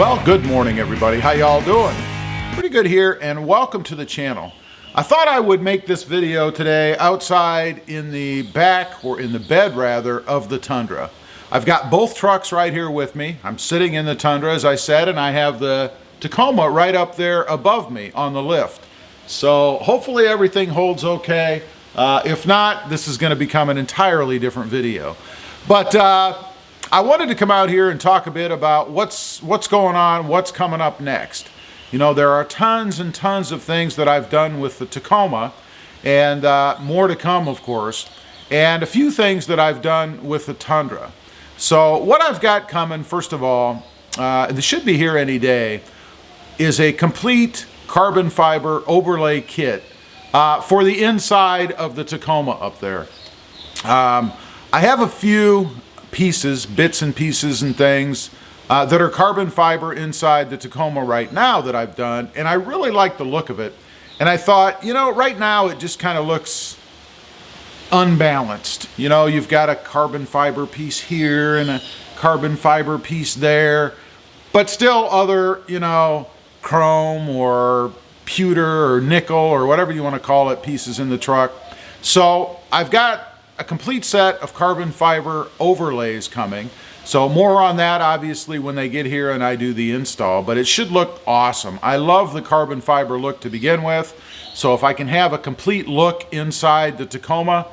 Well, good morning everybody. How y'all doing? Pretty good here, and welcome to the channel. I thought I would make this video today outside in the back, or in the bed rather, of the Tundra. I've got both trucks right here with me. I'm sitting in the Tundra, as I said, and I have the Tacoma right up there above me on the lift. So hopefully everything holds okay. If not, this is going to become an entirely different video. But I wanted to come out here and talk a bit about what's going on, what's coming up next. You know, there are tons and tons of things that I've done with the Tacoma, and more to come, of course, and a few things that I've done with the Tundra. So what I've got coming, first of all, this should be here any day, is a complete carbon fiber overlay kit for the inside of the Tacoma up there. I have a few pieces, bits and pieces and things that are carbon fiber inside the Tacoma right now that I've done, and I really like the look of it. And I thought, you know, right now it just kind of looks unbalanced. You know, you've got a carbon fiber piece here and a carbon fiber piece there, but still other, you know, chrome or pewter or nickel or whatever you want to call it pieces in the truck. So I've got a complete set of carbon fiber overlays coming. So more on that obviously when they get here and I do the install, but it should look awesome. I love the carbon fiber look to begin with, so if I can have a complete look inside the Tacoma,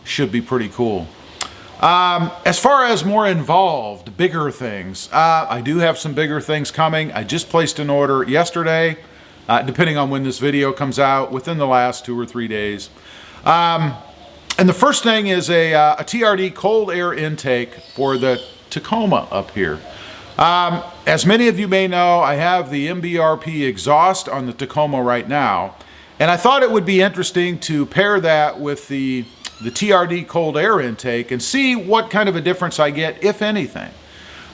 should be pretty cool. As far as more involved, bigger things, I do have some bigger things coming. I just placed an order yesterday, depending on when this video comes out, within the last 2 or 3 days. And the first thing is a TRD cold air intake for the Tacoma up here. As many of you may know, I have the MBRP exhaust on the Tacoma right now, and I thought it would be interesting to pair that with the TRD cold air intake and see what kind of a difference I get, if anything.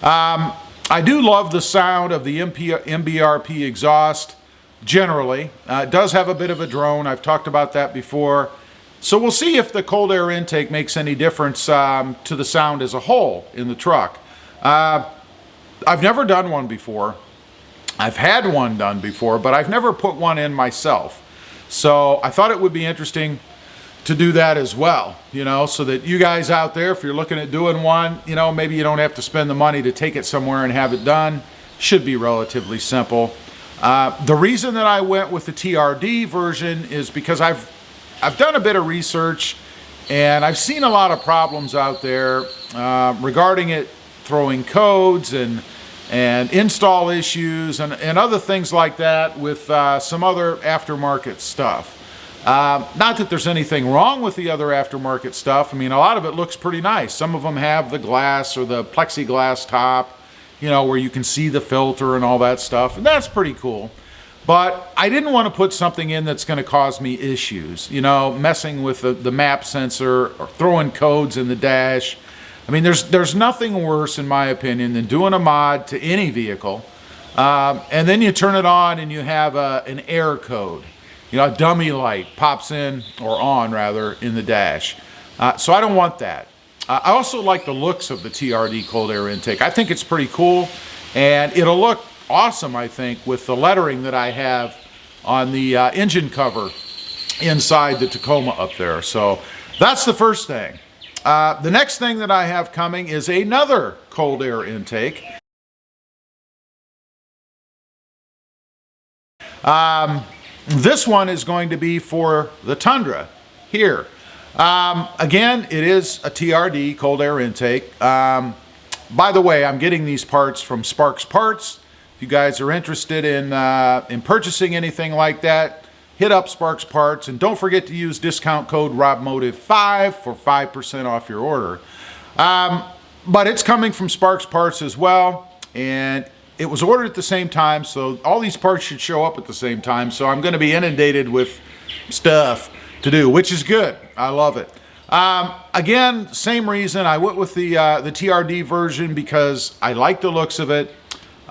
I do love the sound of the MBRP exhaust generally. It does have a bit of a drone. I've talked about that before. So we'll see if the cold air intake makes any difference to the sound as a whole in the truck. I've never done one before. I've had one done before, but I've never put one in myself. So I thought it would be interesting to do that as well, you know, so that you guys out there, if you're looking at doing one, you know, maybe you don't have to spend the money to take it somewhere and have it done. Should be relatively simple. The reason that I went with the TRD version is because I've done a bit of research, and I've seen a lot of problems out there regarding it throwing codes and install issues and other things like that with some other aftermarket stuff. Not that there's anything wrong with the other aftermarket stuff. I mean, a lot of it looks pretty nice. Some of them have the glass or the plexiglass top, you know, where you can see the filter and all that stuff, and that's pretty cool. But I didn't want to put something in that's going to cause me issues, you know, messing with the map sensor or throwing codes in the dash. I mean, there's nothing worse, in my opinion, than doing a mod to any vehicle, and then you turn it on and you have an error code. You know, a dummy light pops in, or on rather, in the dash. So I don't want that. I also like the looks of the TRD cold air intake. I think it's pretty cool, and it'll look awesome, I think, with the lettering that I have on the engine cover inside the Tacoma up there. So that's the first thing. The next thing that I have coming is another cold air intake. This one is going to be for the Tundra here. Again, it is a TRD cold air intake. By the way, I'm getting these parts from Sparks Parts. If you guys are interested in purchasing anything like that, hit up Sparks Parts, and don't forget to use discount code RobMotive5 for 5% off your order. But it's coming from Sparks Parts as well, and it was ordered at the same time, so all these parts should show up at the same time, so I'm going to be inundated with stuff to do, which is good. I love it. Again, same reason. I went with the TRD version because I like the looks of it.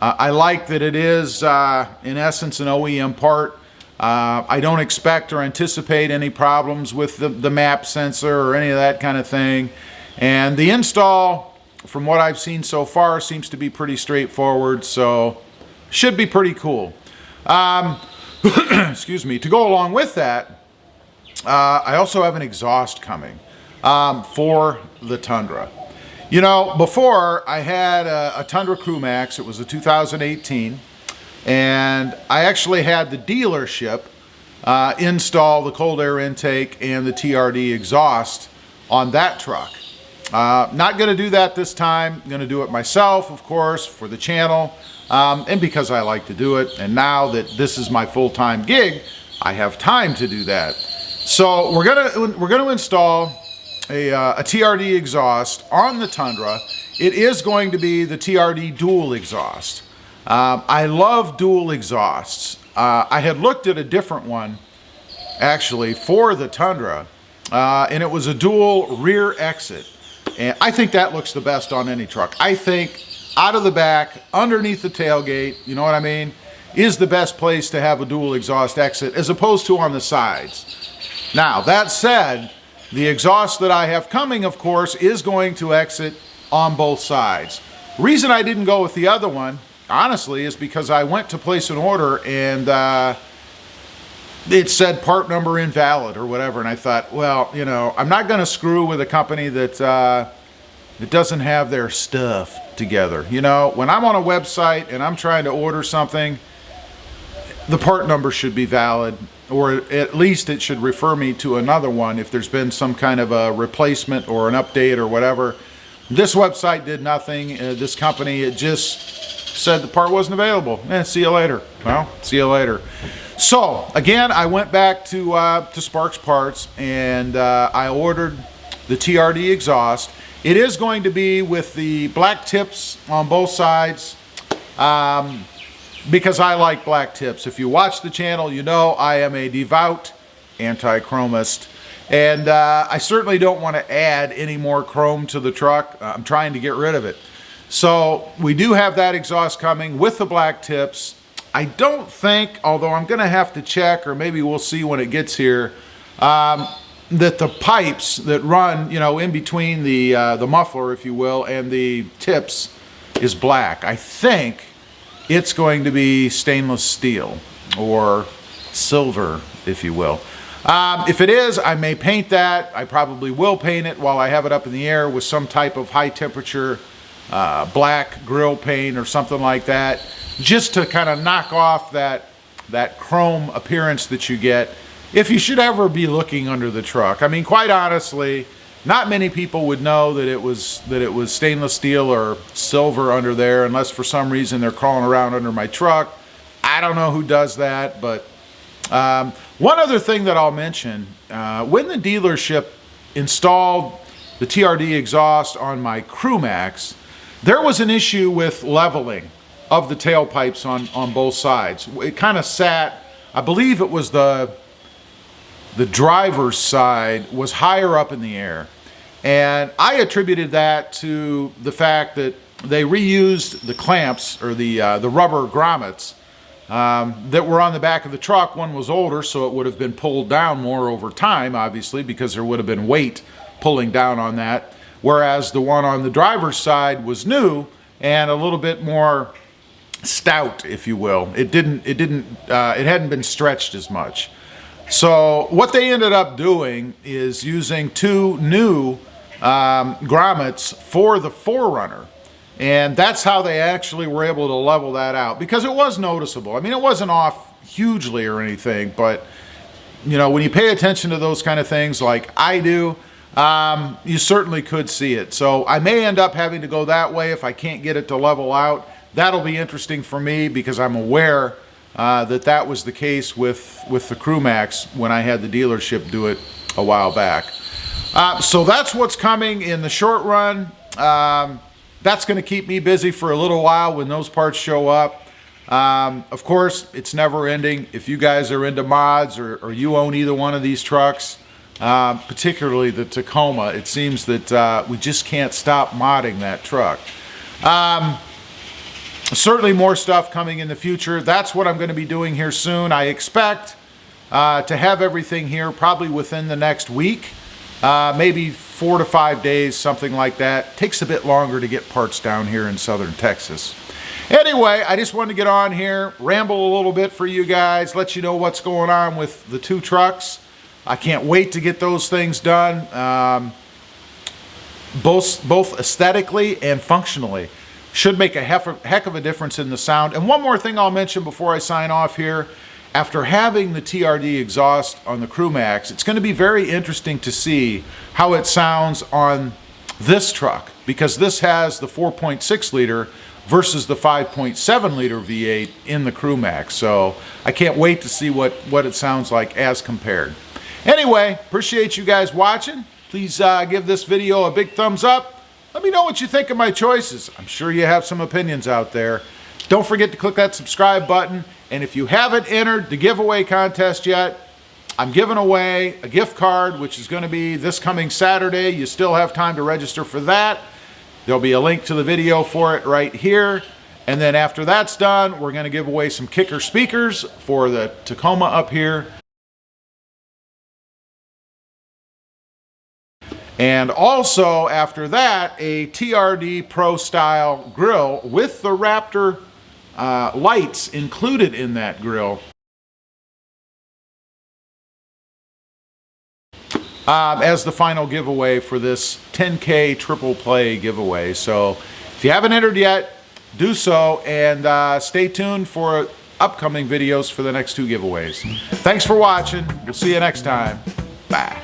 I like that it is, in essence, an OEM part. I don't expect or anticipate any problems with the map sensor or any of that kind of thing. And the install, from what I've seen so far, seems to be pretty straightforward. So Should be pretty cool. Excuse me. To go along with that, I also have an exhaust coming for the Tundra. You know, before I had a Tundra Crew Max. It was a 2018, and I actually had the dealership install the cold air intake and the TRD exhaust on that truck. Not going to do that this time. I'm going to do it myself, of course, for the channel, and because I like to do it. And now that this is my full-time gig, I have time to do that. So we're gonna install a TRD exhaust on the Tundra. It is going to be the TRD dual exhaust. I love dual exhausts. I had looked at a different one actually for the Tundra, and it was a dual rear exit. And I think that looks the best on any truck. I think out of the back, underneath the tailgate, you know what I mean, is the best place to have a dual exhaust exit as opposed to on the sides. Now, that said, the exhaust that I have coming, of course, is going to exit on both sides. Reason I didn't go with the other one, honestly, is because I went to place an order and it said part number invalid or whatever, and I thought, well, you know, I'm not going to screw with a company that doesn't have their stuff together. You know, when I'm on a website and I'm trying to order something, the part number should be valid, or at least it should refer me to another one if there's been some kind of a replacement or an update or whatever. This website did nothing. This company, it just said the part wasn't available. See you later. Well, see you later. So again, I went back to Sparks Parts and I ordered the TRD exhaust. It is going to be with the black tips on both sides because I like black tips. If you watch the channel, you know I am a devout anti-chromist, and I certainly don't want to add any more chrome to the truck. I'm trying to get rid of it. So we do have that exhaust coming with the black tips. I don't think, although I'm going to have to check, or maybe we'll see when it gets here, that the pipes that run, you know, in between the muffler, if you will, and the tips is black. I think it's going to be stainless steel or silver, if you will. If it is, I may paint that. I probably will paint it while I have it up in the air with some type of high temperature black grill paint or something like that, just to kind of knock off that chrome appearance that you get if you should ever be looking under the truck. I mean, quite honestly, not many people would know that it was stainless steel or silver under there, unless for some reason they're crawling around under my truck. I don't know who does that, but one other thing that I'll mention, when the dealership installed the TRD exhaust on my Crew Max, there was an issue with leveling of the tailpipes on both sides. It kind of sat, I believe it was the driver's side was higher up in the air. And I attributed that to the fact that they reused the clamps, or the rubber grommets that were on the back of the truck. One was older, so it would have been pulled down more over time, obviously, because there would have been weight pulling down on that. Whereas the one on the driver's side was new and a little bit more stout, if you will. It hadn't been stretched as much. So what they ended up doing is using two new grommets for the 4Runner. And that's how they actually were able to level that out, because it was noticeable. I mean, it wasn't off hugely or anything, but you know, when you pay attention to those kind of things like I do, you certainly could see it. So I may end up having to go that way if I can't get it to level out. That'll be interesting for me, because I'm aware that was the case with the Crew Max when I had the dealership do it a while back. So that's what's coming in the short run. That's going to keep me busy for a little while when those parts show up. Of course, it's never ending. If you guys are into mods, or you own either one of these trucks, particularly the Tacoma, it seems that we just can't stop modding that truck. Certainly more stuff coming in the future. That's what I'm going to be doing here soon. I expect to have everything here probably within the next week. Maybe 4 to 5 days, something like that. Takes a bit longer to get parts down here in southern Texas. Anyway, I just wanted to get on here, ramble a little bit for you guys, let you know what's going on with the two trucks. I can't wait to get those things done. Both aesthetically and functionally. Should make a heck of a difference in the sound. And one more thing I'll mention before I sign off here. After having the TRD exhaust on the CrewMax, it's going to be very interesting to see how it sounds on this truck, because this has the 4.6 liter versus the 5.7 liter V8 in the CrewMax. So I can't wait to see what it sounds like as compared. Anyway, appreciate you guys watching. Please give this video a big thumbs up. Let me know what you think of my choices. I'm sure you have some opinions out there. Don't forget to click that subscribe button. And if you haven't entered the giveaway contest yet, I'm giving away a gift card, which is going to be this coming Saturday. You still have time to register for that. There'll be a link to the video for it right here. And then after that's done, we're going to give away some kicker speakers for the Tacoma up here. And also, after that, a TRD Pro style grill with the Raptor lights included in that grill. As the final giveaway for this 10K triple play giveaway. So if you haven't entered yet, do so, and stay tuned for upcoming videos for the next two giveaways. Thanks for watching. We'll see you next time. Bye.